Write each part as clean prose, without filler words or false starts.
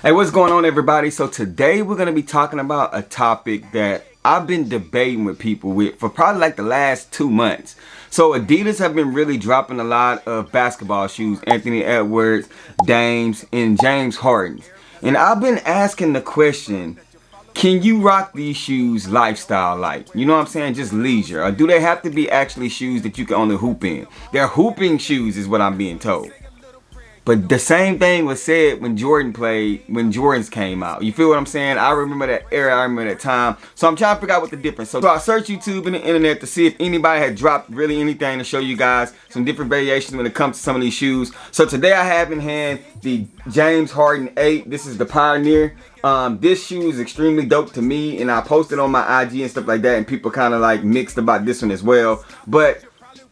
Hey, what's going on, everybody? So today we're going to be talking about a topic that I've been debating with people for probably like the last 2 months. So Adidas have been really dropping a lot of basketball shoes, Anthony Edwards, Dames, and James Hardens. And I've been asking the question, can you rock these shoes lifestyle like? You know what I'm saying? Just leisure. Or do they have to be actually shoes that you can only hoop in? They're hooping shoes is what I'm being told. But the same thing was said when Jordans came out. You feel what I'm saying? I remember that era, I remember that time. So I'm trying to figure out what the difference. So I searched YouTube and the internet to see if anybody had dropped really anything to show you guys some different variations when it comes to some of these shoes. So today I have in hand the James Harden 8. This is the Pioneer. This shoe is extremely dope to me, and I posted on my IG and stuff like that, and people kind of like mixed about this one as well. But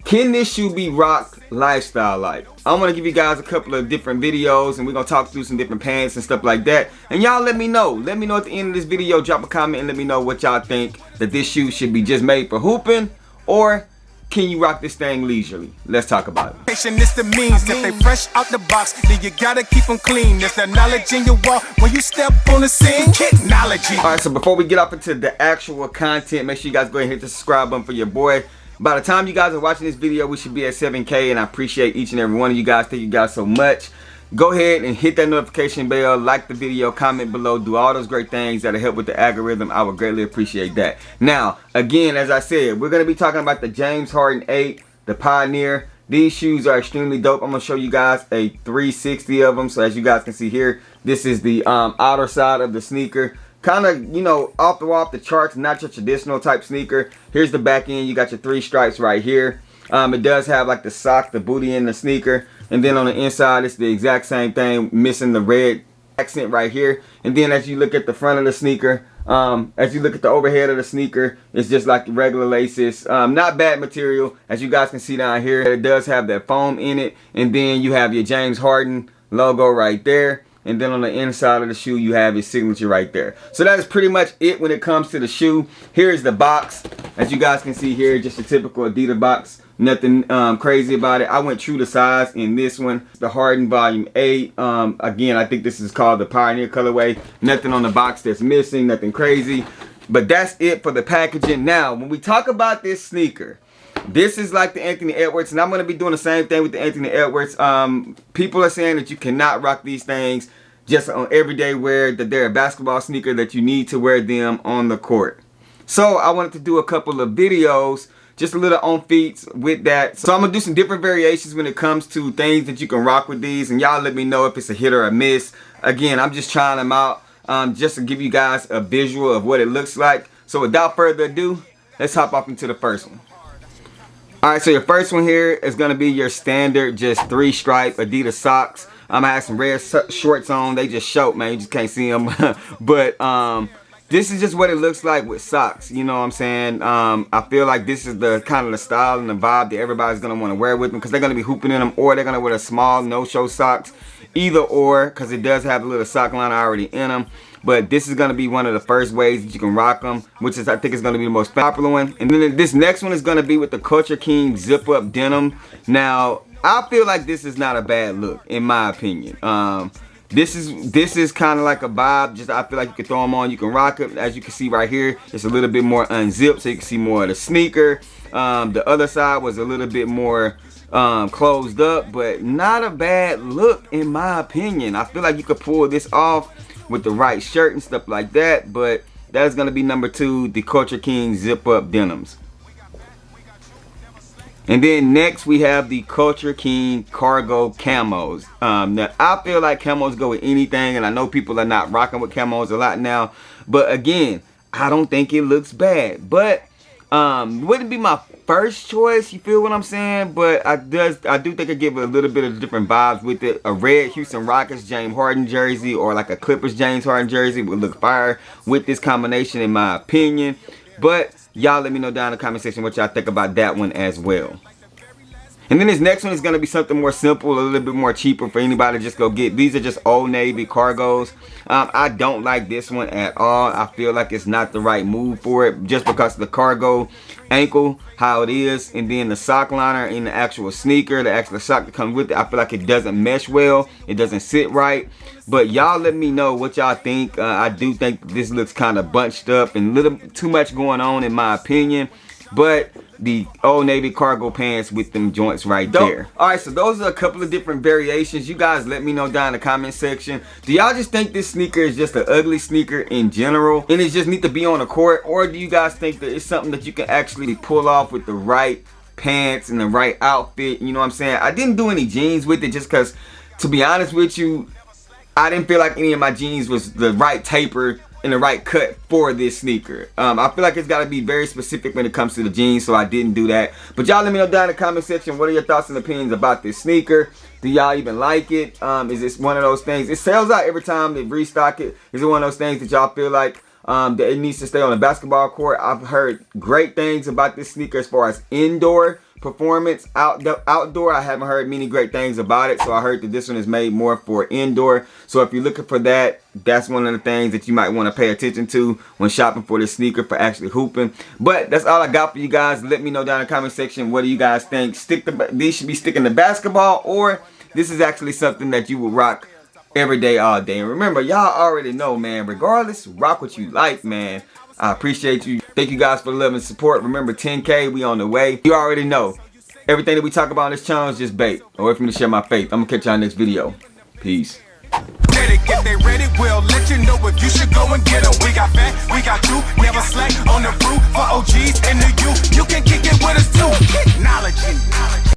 can this shoe be rocked lifestyle like? I'm going to give you guys a couple of different videos, and we're going to talk through some different pants and stuff like that. And y'all let me know. Let me know at the end of this video. Drop a comment and let me know what y'all think, that this shoe should be just made for hooping, or can you rock this thing leisurely? Let's talk about it. It's the means. If they fresh out the box, then you gotta keep them clean. There's that knowledge in your walk when you step on the scene. Technology. Alright, so before we get off into the actual content, make sure you guys go ahead and hit the subscribe button for your boy. By the time you guys are watching this video, we should be at 7K, and I appreciate each and every one of you guys. Thank you guys so much. Go ahead and hit that notification bell, like the video, comment below, do all those great things that'll help with the algorithm. I would greatly appreciate that. Now, again, as I said, we're going to be talking about the James Harden 8, the Pioneer. These shoes are extremely dope. I'm going to show you guys a 360 of them. So as you guys can see here, this is the outer side of the sneaker. Kind of, you know, off the charts, not your traditional type sneaker. Here's the back end. You got your 3 stripes right here. It does have like the sock, the booty in the sneaker. And then on the inside, it's the exact same thing, missing the red accent right here. And then as you look at the front of the sneaker, as you look at the overhead of the sneaker, it's just like regular laces. Not bad material. As you guys can see down here, it does have that foam in it. And then you have your James Harden logo right there. And then on the inside of the shoe, you have his signature right there. So that is pretty much it when it comes to the shoe. Here is the box. As you guys can see here, just a typical Adidas box. Nothing crazy about it. I went true to size in this one. The Harden Volume 8. Again, I think this is called the Pioneer colorway. Nothing on the box that's missing. Nothing crazy. But that's it for the packaging. Now, when we talk about this sneaker, this is like the Anthony Edwards, and I'm going to be doing the same thing with the Anthony Edwards. People are saying that you cannot rock these things just on everyday wear, that they're a basketball sneaker, that you need to wear them on the court. So I wanted to do a couple of videos, just a little on feats with that. So I'm going to do some different variations when it comes to things that you can rock with these, and y'all let me know if it's a hit or a miss. Again, I'm just trying them out just to give you guys a visual of what it looks like. So without further ado, let's hop off into the first one. Alright, so your first one here is going to be your standard just 3-stripe Adidas socks. I have some red shorts on. They just short, man. You just can't see them. But this is just what it looks like with socks. You know what I'm saying? I feel like this is the kind of the style and the vibe that everybody's going to want to wear with them, because they're going to be hooping in them, or they're going to wear the small no-show socks. Either or, because it does have a little sock line already in them. But this is going to be one of the first ways that you can rock them, which is, I think, is going to be the most popular one. And then this next one is going to be with the Culture King zip-up denim. Now, I feel like this is not a bad look, in my opinion. This is kind of like a vibe. Just I feel like you can throw them on, you can rock it. As you can see right here, it's a little bit more unzipped, so you can see more of the sneaker. The other side was a little bit more closed up, but not a bad look, in my opinion. I feel like you could pull this off with the right shirt and stuff like that. But that is going to be number 2, the Culture King zip-up denims. And then next we have the Culture King cargo camos. Now I feel like camos go with anything, and I know people are not rocking with camos a lot now. But again, I don't think it looks bad. But wouldn't be my first choice, you feel what I'm saying? But I do think it give it a little bit of different vibes with it. A red Houston Rockets James Harden jersey, or like a Clippers James Harden jersey would look fire with this combination, in my opinion. But y'all let me know down in the comment section what y'all think about that one as well. And then this next one is going to be something more simple, a little bit more cheaper for anybody to just go get. These are just Old Navy cargos. I don't like this one at all. I feel like it's not the right move for it, just because of the cargo ankle, how it is, and then the sock liner in the actual sneaker, the actual sock that comes with it. I feel like it doesn't mesh well. It doesn't sit right. But y'all let me know what y'all think. I do think this looks kind of bunched up and a little too much going on in my opinion. But the Old Navy cargo pants with them joints right there. Alright, so those are a couple of different variations. You guys let me know down in the comment section. Do y'all just think this sneaker is just an ugly sneaker in general and it just need to be on the court? Or do you guys think that it's something that you can actually pull off with the right pants and the right outfit? You know what I'm saying? I didn't do any jeans with it just because, to be honest with you, I didn't feel like any of my jeans was the right taper and the right cut for this sneaker. I feel like it's got to be very specific when it comes to the jeans, so I didn't do that. But y'all let me know down in the comment section, what are your thoughts and opinions about this sneaker? Do y'all even like it? Is this one of those things? It sells out every time they restock it. Is it one of those things that y'all feel like that it needs to stay on the basketball court? I've heard great things about this sneaker as far as indoor performance. Outdoor, I haven't heard many great things about it, so I heard that this one is made more for indoor. So if you're looking for that, that's one of the things that you might want to pay attention to when shopping for this sneaker for actually hooping. But that's all I got for you guys. Let me know down in the comment section, what do you guys think? These should be sticking to basketball, or this is actually something that you will rock every day, all day. And remember, y'all already know, man, regardless, rock what you like, man. I appreciate you. Thank you guys for the love and support. Remember, 10K, we on the way. You already know, everything that we talk about on this channel is just bait. Away from me to share my faith. I'm going to catch y'all in the next video. Peace. If they ready, we'll let you know if you should go and get them. We got fat, we got two, never slack on the route for OGs and the youth. You can kick it with us too. Technology.